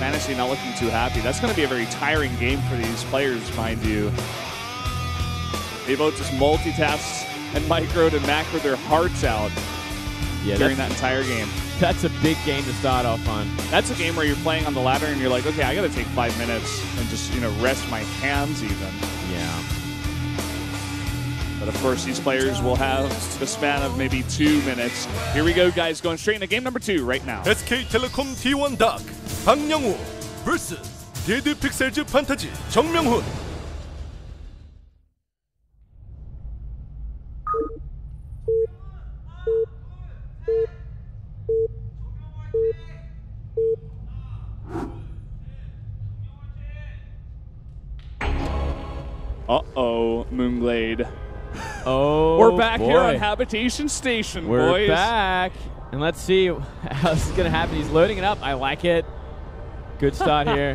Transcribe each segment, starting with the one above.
FanTaSy not looking too happy. That's going to be a very tiring game for these players, mind you. They both just multitask and microed and macroed their hearts out during that entire game. That's a big game to start off on. That's a game where you're playing on the ladder and you're like, okay, I got to take 5 minutes and just, rest my hands even. Yeah. But of course, these players will have the span of maybe 2 minutes. Here we go, guys, going straight into game number 2 right now. SK텔레콤 T1 닥 박영우 vs 데드 픽셀즈 판타지 정명훈. Uh-oh, Moonglade. Oh, we're back boy. here on Habitation Station, we're boys. We're back. And let's see how this is going to happen. He's loading it up. I like it. Good start here.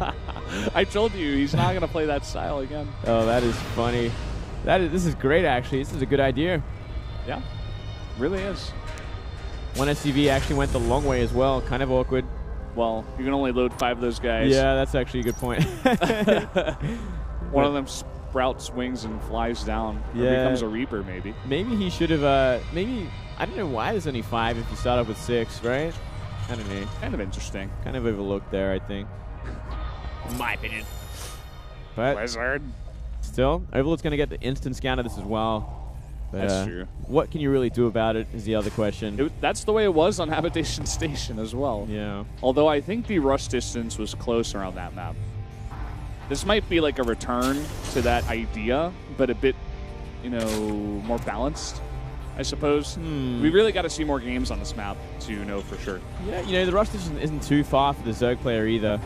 I told you, he's not going to play that style again. Oh, that is funny. This is great, actually. This is a good idea. Yeah, really is. One SCV actually went the long way as well. Kind of awkward. Well, you can only load 5 of those guys. Yeah, that's actually a good point. One of them sprouts wings and flies down. Or becomes a Reaper, maybe. Maybe he should have, maybe, I don't know why there's only 5 if you start off with 6, right? I don't know. Kind of interesting. Kind of overlooked there, I think. In my opinion. But Blizzard. Still, Overlord's going to get the instant scan of this as well. But, that's true. What can you really do about it is the other question. That's the way it was on Habitation Station as well. Yeah. Although I think the rush distance was closer on that map. This might be like a return to that idea, but a bit, more balanced, I suppose. We really got to see more games on this map to know for sure. Yeah, the rush distance isn't too far for the Zerg player either.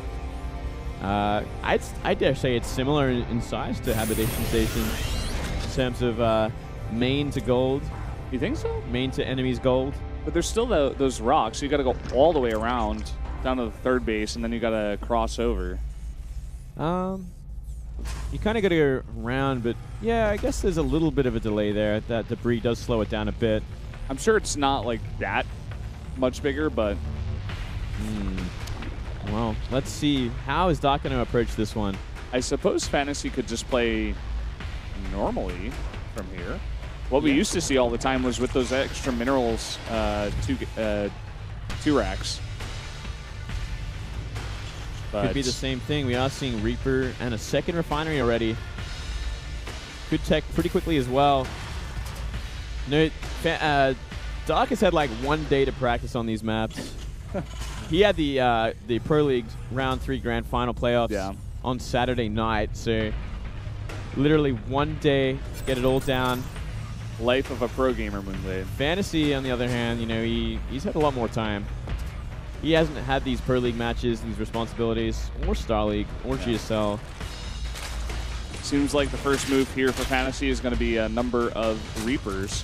I dare say it's similar in size to Habitation Station in terms of main to gold. You think so? Main to enemies gold. But there's still those rocks, so you got to go all the way around down to the third base, and then you got to cross over. You kind of got to go around, but yeah, I guess there's a little bit of a delay there. That debris does slow it down a bit. I'm sure it's not like that much bigger, but... Well, let's see. How is Doc going to approach this one? I suppose FanTaSy could just play normally from here. What we used to see all the time was with those extra minerals, two racks. But could be the same thing. We are seeing Reaper and a second refinery already. Good tech pretty quickly as well. No, Doc has had like 1 day to practice on these maps. He had the Pro League Round 3 Grand Final playoffs on Saturday night, so literally 1 day to get it all down. Life of a pro gamer, Moonglade. FanTaSy, on the other hand, he's had a lot more time. He hasn't had these Pro League matches, these responsibilities, or Star League, or GSL. Seems like the first move here for FanTaSy is going to be a number of Reapers.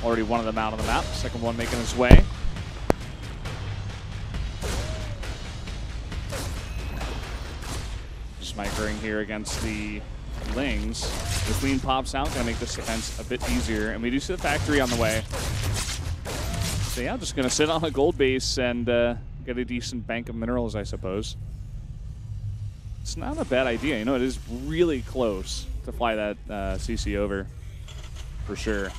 Already one of them out on the map. Second one making its way. Just microing here against the Lings. The Queen pops out, going to make this defense a bit easier. And we do see the factory on the way. So yeah, just going to sit on a gold base and get a decent bank of minerals, I suppose. It's not a bad idea. It is really close to fly that CC over, for sure.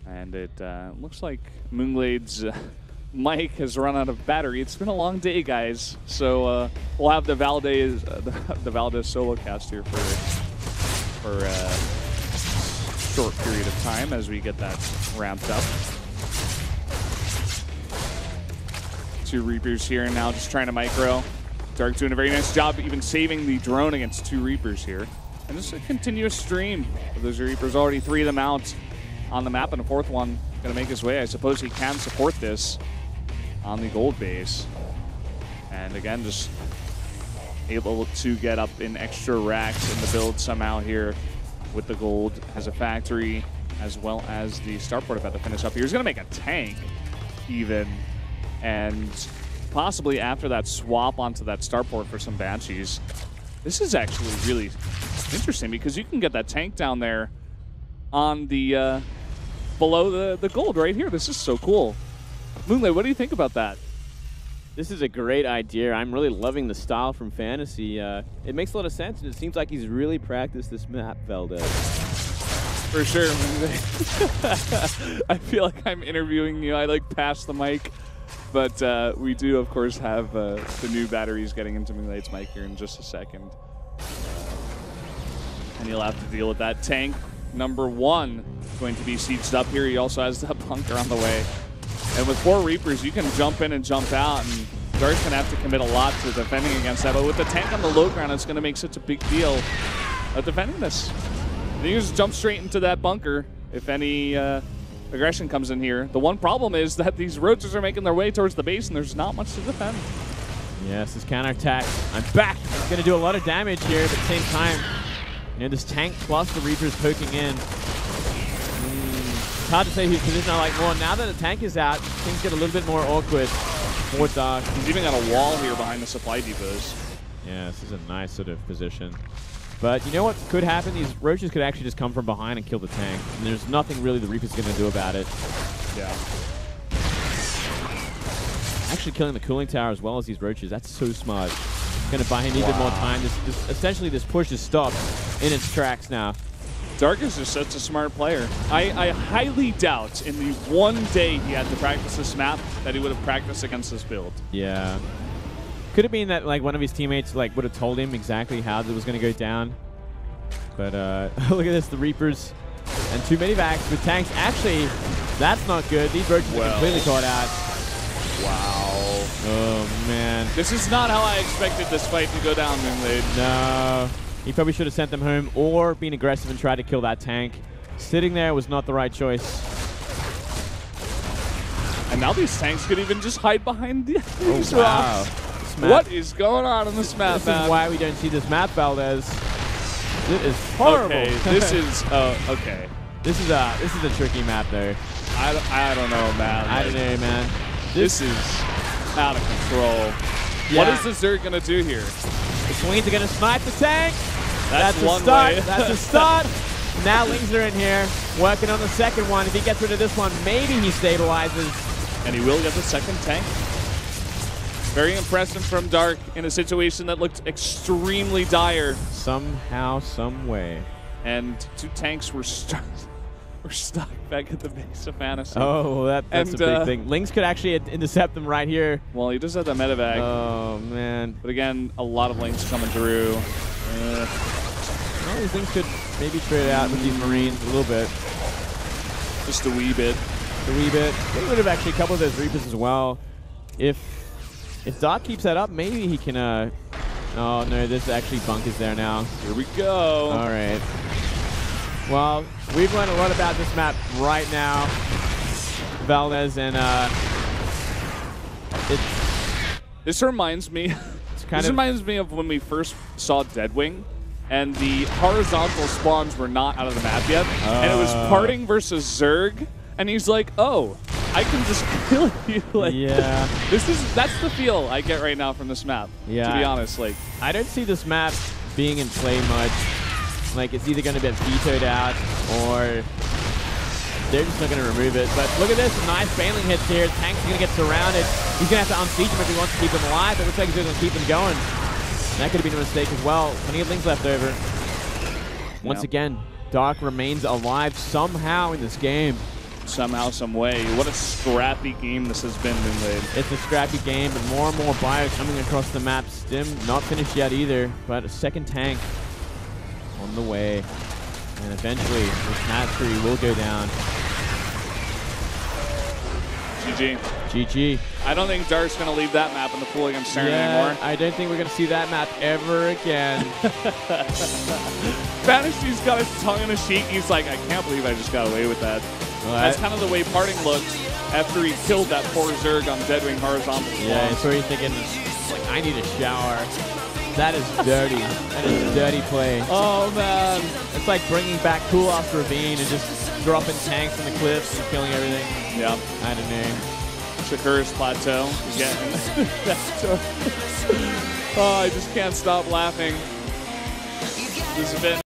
And it looks like Moonglade's mic has run out of battery. It's been a long day, guys. So we'll have the Valdez solo cast here for a short period of time as we get that ramped up. 2 Reapers here now, just trying to micro. Dark doing a very nice job even saving the drone against 2 Reapers here. And this is a continuous stream. Those Reapers, already 3 of them out on the map, and a 4th one going to make his way. I suppose he can support this on the gold base. And again, just able to get up in extra racks in the build somehow here with the gold. Has a factory as well as the starport about to finish up here. He's going to make a tank even. And possibly after that swap onto that starport for some Banshees. This is actually really interesting because you can get that tank down there on the below the gold right here. This is so cool. Moonglade, what do you think about that? This is a great idea. I'm really loving the style from FanTaSy. It makes a lot of sense, and it seems like he's really practiced this map, Valdez. For sure. I feel like I'm interviewing you. I like pass the mic. But we do, of course, have the new batteries getting into Moonlight's mic here in just a second. And he'll have to deal with that. Tank number 1 going to be sieged up here. He also has that bunker on the way. And with 4 Reapers, you can jump in and jump out. And Dark's going to have to commit a lot to defending against that. But with the tank on the low ground, it's going to make such a big deal of defending this. And you just jump straight into that bunker if any aggression comes in here. The one problem is that these roaches are making their way towards the base, and there's not much to defend. Yes, this counterattack. I'm back. It's going to do a lot of damage here, but at the same time, you know, this tank plus the Reapers poking in. It's hard to say whose position I like more. Now that the tank is out, things get a little bit more awkward for Dark. He's even got a wall here behind the supply depots. Yeah, this is a nice sort of position. But you know what could happen? These roaches could actually just come from behind and kill the tank. And there's nothing really the Reaper's going to do about it. Yeah. Actually killing the cooling tower as well as these roaches. That's so smart. Going to buy him even more time. Essentially, this push is stopped in its tracks now. Dark is just such a smart player. I highly doubt in the one day he had to practice this map that he would have practiced against this build. Yeah. Could have been that like one of his teammates like would have told him exactly how it was going to go down. But look at this, the Reapers and too many vacs with tanks. Actually, that's not good. These roaches are completely caught out. Wow. Oh, man. This is not how I expected this fight to go down, Moonlight. No. He probably should have sent them home or been aggressive and tried to kill that tank. Sitting there was not the right choice. And now these tanks could even just hide behind these wow. rocks. What is going on in this map, This is why we don't see this map, Valdez. It is horrible. Okay, this is okay. This is a tricky map though. I don't know, man. I don't know, man. This is out of control. Yeah. What is the Zerg gonna do here? The Swedes are gonna snipe the tank. That's one start. way. That's a start. Now Lings are in here, working on the second one. If he gets rid of this one, maybe he stabilizes. And he will get the second tank. Very impressive from Dark in a situation that looked extremely dire. Somehow, some way. And 2 tanks were stuck back at the base of FanTaSy. Oh, that's a big thing. Lings could actually intercept them right here. Well, he does have the medevac. Oh, man. But again, a lot of Lings coming through. Well, these things could maybe trade out with these Marines a little bit. Just a wee bit. A wee bit. Get rid of actually a couple of those Reapers as well. If Dark keeps that up, maybe he can, oh no, there's actually bunkers there now. Here we go. All right. Well, we've learned a lot about this map right now, Valdez, and this reminds me of when we first saw Deadwing, and the horizontal spawns were not out of the map yet, and it was Parting versus Zerg, and he's like, oh, I can just kill you. Like, yeah. That's the feel I get right now from this map. Yeah. To be honest, like I don't see this map being in play much. Like it's either going to get vetoed out or they're just not going to remove it. But look at this, nice bailing hits here. Tank's going to get surrounded. He's going to have to unsiege him if he wants to keep him alive. But it looks like he's going to keep him going. That could have been a mistake as well. Plenty of Lings left over. Once again, Dark remains alive somehow in this game. Somehow, some way. What a scrappy game this has been, Moonlight. It's a scrappy game, but more and more bio coming across the map. Stim not finished yet either, but a second tank on the way. And eventually, this mastery will go down. GG. GG. I don't think Dark's going to leave that map in the pool against Stern anymore. I don't think we're going to see that map ever again. FanTaSy's got his tongue in a cheek. He's like, I can't believe I just got away with that. Well, that's kind of the way Parting looked after he killed that poor Zerg on Deadwing horizontal. Yeah, so he's thinking, like, I need a shower. That is dirty. That is dirty play. Oh, man. It's like bringing back Cool off Ravine and just dropping tanks from the cliffs and killing everything. Yeah. I don't know. Shakur's plateau. Again. Oh, I just can't stop laughing. This has been